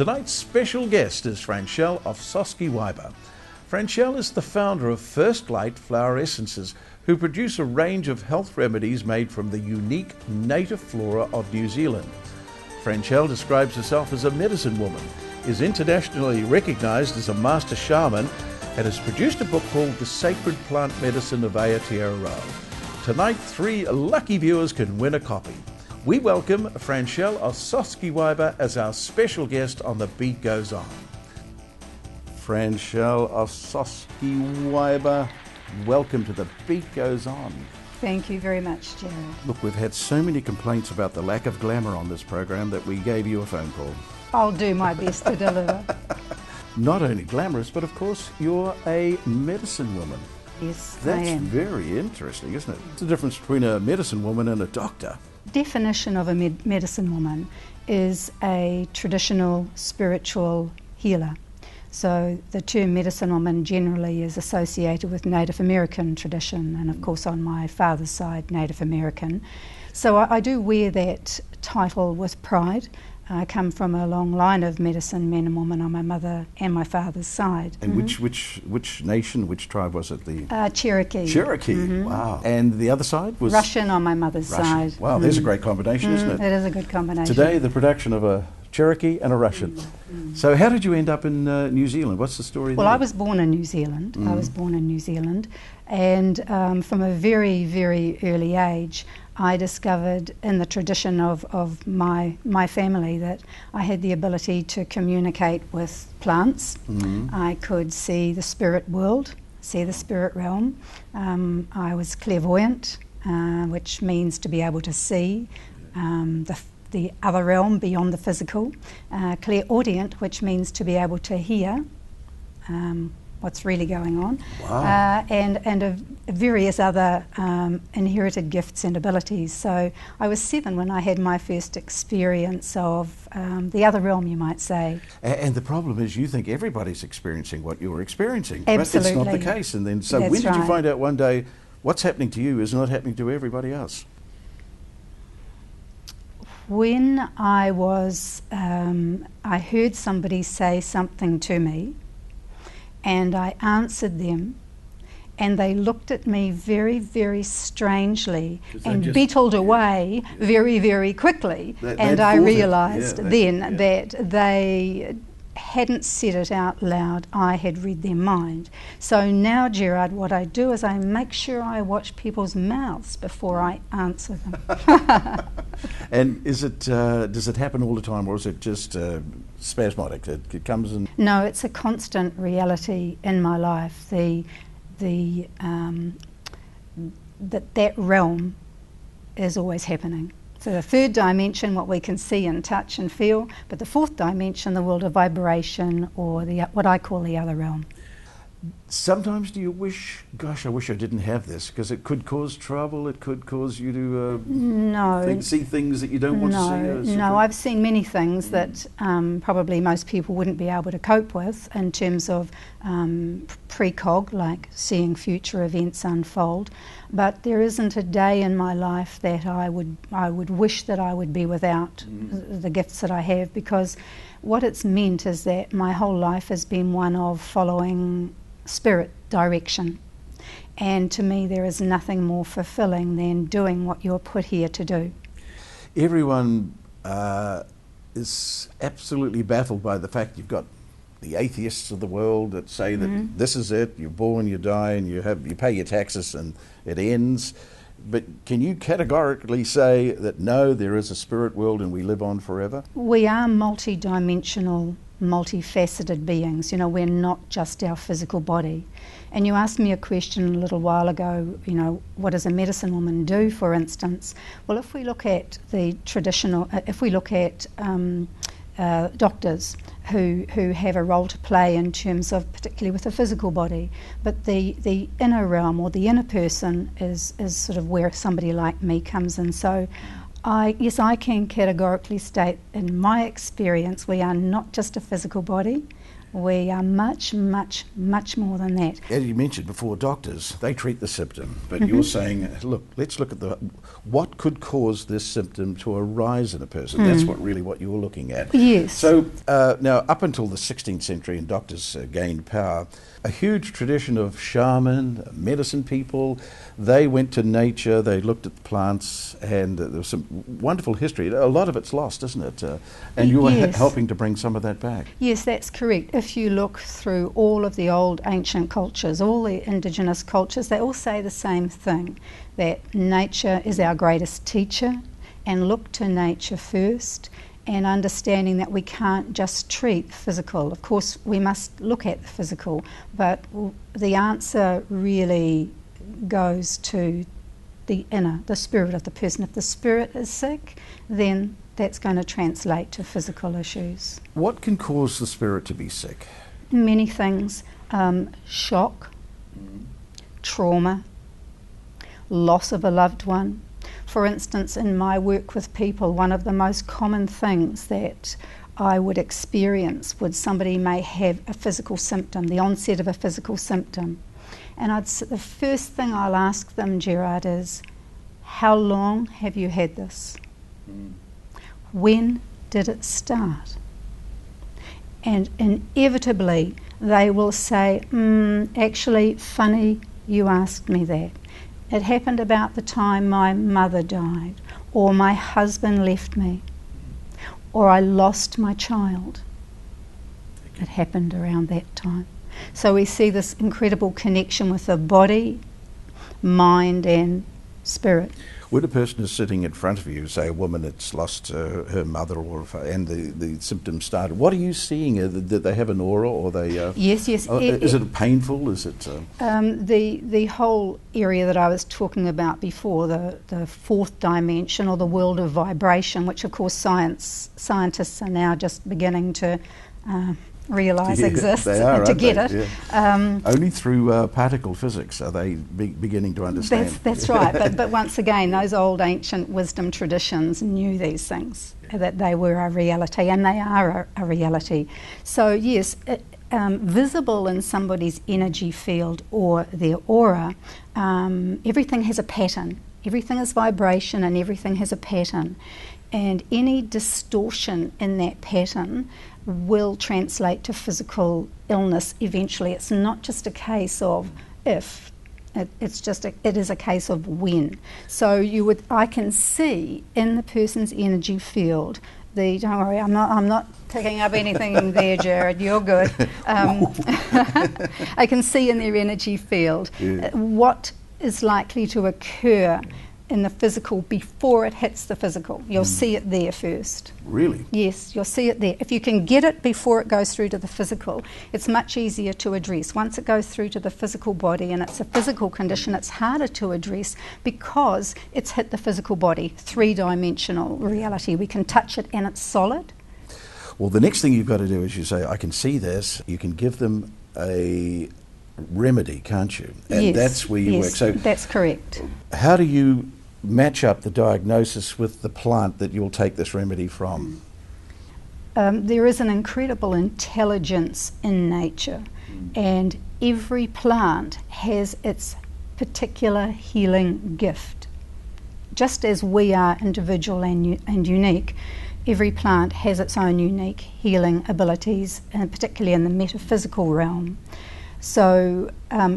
Tonight's special guest is Franchelle Ofsoske Wyber. Franchelle is the founder of First Light Flower Essences, who produce a range of health remedies made from the unique native flora of New Zealand. Franchelle describes herself as a medicine woman, is internationally recognised as a master shaman, and has produced a book called The Sacred Plant Medicine of Aotearoa. Tonight, 3 lucky viewers can win a copy. We welcome Franchelle Ofsoske Wyber as our special guest on The Beat Goes On. Franchelle Ofsoske Wyber, welcome to The Beat Goes On. Thank you very much, Gerard. Look, we've had so many complaints about the lack of glamour on this program that we gave you a phone call. I'll do my best to deliver. Not only glamorous, but of course you're a medicine woman. Yes, I That's am. very interesting, isn't it? What's the difference between a medicine woman and a doctor? Definition of a medicine woman is a traditional spiritual healer. So the term medicine woman generally is associated with Native American tradition, and of course on my father's side, Native American. So I do wear that title with pride. I come from a long line of medicine men and women on my mother and my father's side. And which nation, which tribe was it? The Cherokee. Cherokee, wow. And the other side was? Russian on my mother's side. Wow, there's a great combination, isn't it? It is a good combination. Today, the production of a Cherokee and a Russian. So how did you end up in New Zealand? What's the story there? Well, I was born in New Zealand. I was born in New Zealand. And from a very, very early age, I discovered in the tradition of my family that I had the ability to communicate with plants. I could see the spirit world, see the spirit realm. I was clairvoyant, which means to be able to see the other realm beyond the physical. Clairaudient, which means to be able to hear what's really going on. Wow. And various other inherited gifts and abilities. So I was 7 when I had my first experience of the other realm, you might say. And the problem is you think everybody's experiencing what you're experiencing. Absolutely. But it's not the case. And then, so That's when did you right. find out one day what's happening to you is not happening to everybody else? When I was, I heard somebody say something to me, and I answered them, and they looked at me very, very strangely and beetled away very, very quickly. And I realised then that they hadn't said it out loud. I had read their mind. So now, Gerard, what I do is I make sure I watch people's mouths before I answer them. And is it, does it happen all the time, or is it just spasmodic? It comes and... No, it's a constant reality in my life. That realm is always happening. So the third dimension, what we can see and touch and feel, but the fourth dimension, the world of vibration, or what I call the other realm. Sometimes do you wish, gosh, I wish I didn't have this, because it could cause trouble, it could cause you to see things that you don't want to see? No, I've seen many things that probably most people wouldn't be able to cope with in terms of precog, like seeing future events unfold. But there isn't a day in my life that I would wish that I would be without the gifts that I have, because what it's meant is that my whole life has been one of following spirit direction, and to me there is nothing more fulfilling than doing what you're put here to do. Everyone is absolutely baffled by the fact you've got the atheists of the world that say that this is it, you're born, you die, and you pay your taxes and it ends. But can you categorically say that no, there is a spirit world and we live on forever? We are multi-dimensional, multifaceted beings. You know, we're not just our physical body. And you asked me a question a little while ago, you know, what does a medicine woman do, for instance? Well, if we look at the traditional, if we look at doctors who have a role to play in terms of, particularly with the physical body, but the inner realm or the inner person is sort of where somebody like me comes in. So yes, I can categorically state, in my experience, we are not just a physical body. We are much, much, much more than that. As you mentioned before, doctors, they treat the symptom, but you're saying, look, let's look at what could cause this symptom to arise in a person. That's what you're looking at. Yes. So now, up until the 16th century and doctors gained power, a huge tradition of shaman, medicine people, they went to nature, they looked at plants, and there was some wonderful history. A lot of it's lost, isn't it? And you were helping to bring some of that back. Yes, that's correct. If you look through all of the old ancient cultures, all the indigenous cultures, they all say the same thing, that nature is our greatest teacher, and look to nature first, and understanding that we can't just treat physical. Of course, we must look at the physical, but the answer really goes to the inner, the spirit of the person. If the spirit is sick, then that's going to translate to physical issues. What can cause the spirit to be sick? Many things. Shock, trauma, loss of a loved one. For instance, in my work with people, one of the most common things that I would experience would somebody may have a physical symptom, the onset of a physical symptom. And the first thing I'll ask them, Gerard, is, how long have you had this? When did it start? And inevitably they will say, actually, funny you asked me that. It happened about the time my mother died, or my husband left me, or I lost my child. It happened around that time. So we see this incredible connection with the body, mind and spirit. When a person is sitting in front of you, say a woman that's lost her mother, and the symptoms started, what are you seeing? Did they have an aura, or they? Yes. Is it painful? Is it? The whole area that I was talking about before, the fourth dimension, or the world of vibration, which of course scientists are now just beginning to realise exists, they are, to get they? it. Yeah. Only through particle physics are they beginning to understand. That's right, but once again, those old ancient wisdom traditions knew these things, that they were a reality, and they are a reality. So yes, visible in somebody's energy field or their aura, everything has a pattern. Everything is vibration and everything has a pattern. And any distortion in that pattern will translate to physical illness eventually. It's not just a case of if, it is a case of when. So I can see in the person's energy field, don't worry, I'm not picking up anything there, Jared, you're good. I can see in their energy field what is likely to occur in the physical before it hits the physical. You'll see it there first. Really? Yes, you'll see it there. If you can get it before it goes through to the physical, it's much easier to address. Once it goes through to the physical body and it's a physical condition, it's harder to address because it's hit the physical body, three-dimensional reality. We can touch it and it's solid. Well, the next thing you've got to do is you say, I can see this, you can give them a remedy, can't you? And yes, that's where you work. So that's correct. How do you match up the diagnosis with the plant that you'll take this remedy from? There is an incredible intelligence in nature, and every plant has its particular healing gift. Just as we are individual and unique, every plant has its own unique healing abilities, and particularly in the metaphysical realm. So,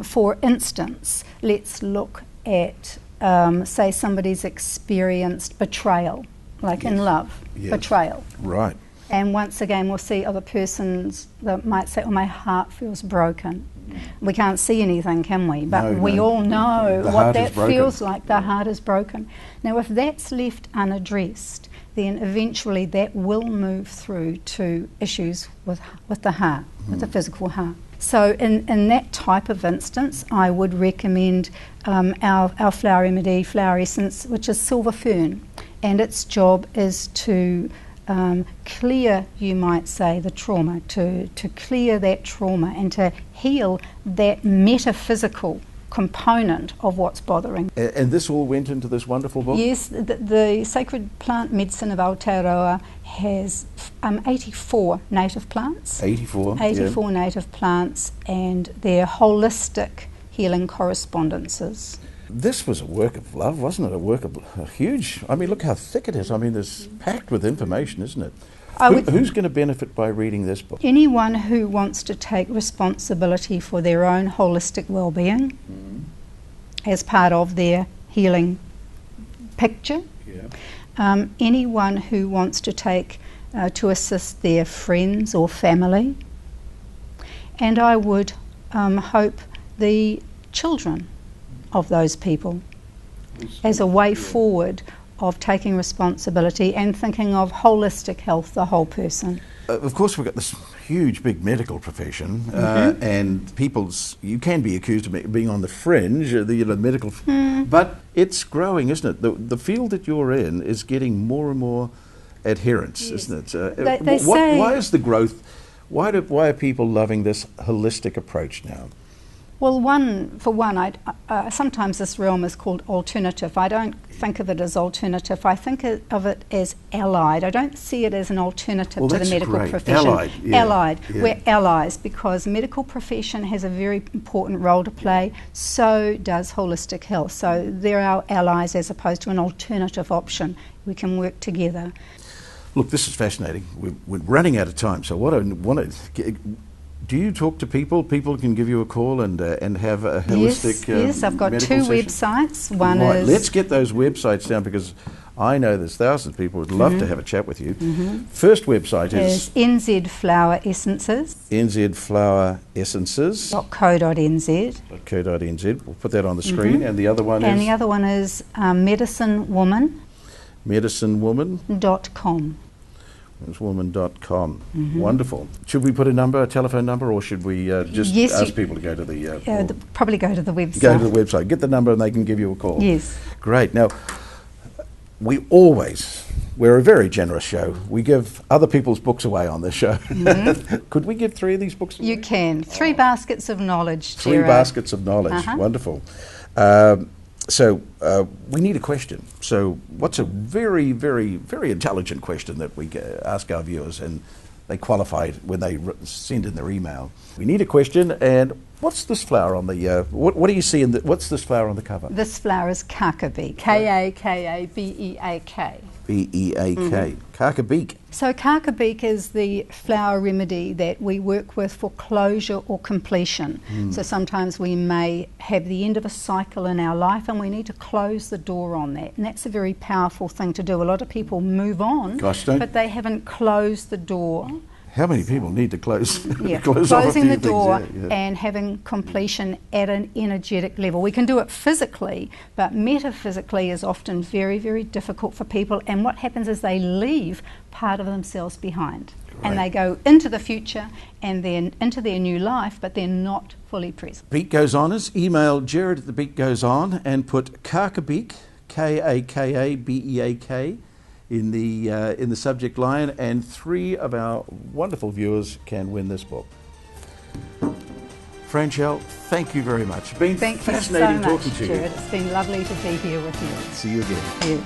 for instance, let's look at say somebody's experienced betrayal, like in love, betrayal. Right. And once again, we'll see other persons that might say, oh, my heart feels broken. We can't see anything, can we? But we all know what that feels like. The heart is broken. Now, if that's left unaddressed, then eventually that will move through to issues with the heart, with the physical heart. So in that type of instance, I would recommend our flower remedy, flower essence, which is silver fern. And its job is to clear, you might say, the trauma, to clear that trauma and to heal that metaphysical component of what's bothering. And this all went into this wonderful book? Yes, the Sacred Plant Medicine of Aotearoa has 84 native plants. 84? 84 native plants, and they're holistic healing correspondences. This was a work of love, wasn't it? A huge, I mean, look how thick it is. I mean, it's packed with information, isn't it? Who's going to benefit by reading this book? Anyone who wants to take responsibility for their own holistic well-being as part of their healing picture. Yeah. Anyone who wants to take to assist their friends or family. And I would hope the children of those people as a way forward of taking responsibility and thinking of holistic health, the whole person. Of course, we've got this huge, big medical profession, and you can be accused of being on the fringe, the medical, but it's growing, isn't it? The field that you're in is getting more and more adherence, yes. Isn't it? Why is the growth? Why are people loving this holistic approach now? Well, sometimes this realm is called alternative. I don't think of it as alternative. I think of it as allied. I don't see it as an alternative to the medical profession. Allied, yeah. Allied. Yeah. We're allies because medical profession has a very important role to play. So does holistic health. So they're our allies as opposed to an alternative option. We can work together. Look, this is fascinating. We're running out of time. So what I want to... Do you talk to people? People can give you a call and have a holistic Yes, I've got two session? Websites. One is... Let's get those websites down because I know there's thousands of people who would love to have a chat with you. First website is... NZ Flower Essences. NZ Flower Essences. .co.nz. .co.nz. We'll put that on the screen. And the other one is... And the other one is Medicine Woman. MedicineWoman.com. Woman.com. Wonderful. Should we put a telephone number, or should we just ask people to go to the... probably go to the website. Go to the website. Get the number and they can give you a call. Yes. Great. Now, we're a very generous show. We give other people's books away on this show. Could we give 3 of these books away? You can. 3 baskets of knowledge, 3 baskets of knowledge. Wonderful. So we need a question. So what's a very, very, very intelligent question that we ask our viewers, and they qualify it when they send in their email. We need a question, and what's this flower on the, what do you see what's this flower on the cover? This flower is Kakabeak, K-A-K-A-B-E-A-K. B-E-A-K, Kakabeak. So Kakabeak is the flower remedy that we work with for closure or completion. So sometimes we may have the end of a cycle in our life and we need to close the door on that. And that's a very powerful thing to do. A lot of people move on, but they haven't closed the door. How many people need to close? Closing the door and having completion at an energetic level. We can do it physically, but metaphysically is often very, very difficult for people. And what happens is they leave part of themselves behind. And they go into the future and then into their new life, but they're not fully present. Beak Goes Oners, email Jared at the Beak Goes On and put Kakabeak, K-A-K-A-B-E-A-K, in the subject line, and 3 of our wonderful viewers can win this book. Franchelle, thank you very much. It's been fascinating talking to you. Jared. It's been lovely to be here with you. See you again. Yeah.